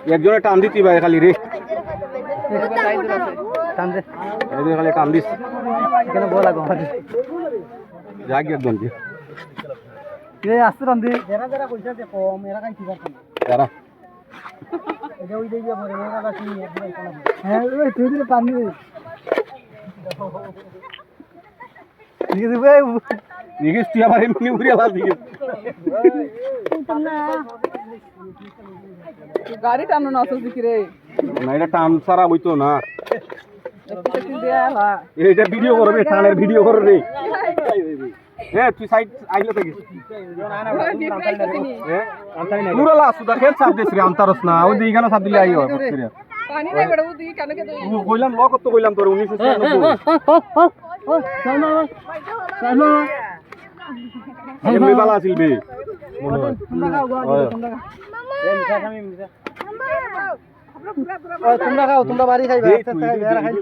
একজনে টান দিতি ভাই খালি রে টান দে এই খালি টান দিস কেন বল লাগো যাক একজন কি এ আসতে টান দে যারা যারা কইছা যে কম এরা কাই কি করতে যারা এটা ওই দেইয়া পরে এরা কাছে হ্যাঁ ওই তুই দিলে পানি দে ঠিক আছে ভাই নিগিস তুই আবার এমনি উড়ে আলাস দিগিস গাড়ি টানো না আসল দিকে রে না এটা টান সারা হইতো না একটু দেয়া এইটা ভিডিও করবে টানের ভিডিও করে রে হ্যাঁ তুই সাইড আইলে থাকিস পুরোলা সুদা খেল চাপ দিস রে আন্তারস না ওই দিকে কেন চাপ দিলে আইও পানি নাই বড় বুদ্ধি কেন কে দই কইলাম লক তো কইলাম তোর 1996 এমনি বালা আছিল বে মনে হয় তোমরা খাও তোমরা বাড়ি খাইবে আস্তে আস্তে খাইবে এরা খাইবে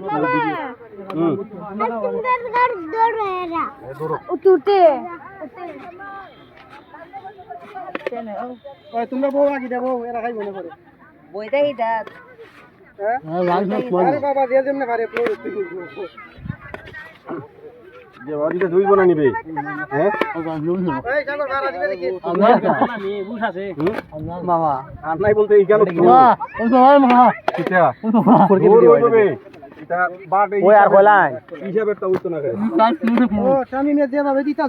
তোমরা বউ আগে দেবো এরা খাইবে না করে বইটা কি দাঁত আরে বাবা দিয়ে দেমনে পারে যে ওদিকে ধুইব না নিবে হ্যাঁ এই চলো গাড়া দিবে দেখি আমি বুঝ আছে মামা আর নাই বলতে এই কেন ওই ভাই মামা কিটা করকে ভিডিও হবে এটা বাট ওই আর কইলাই হিসাবে তা উঠতো না করে ও স্বামী মে দেবা দিতা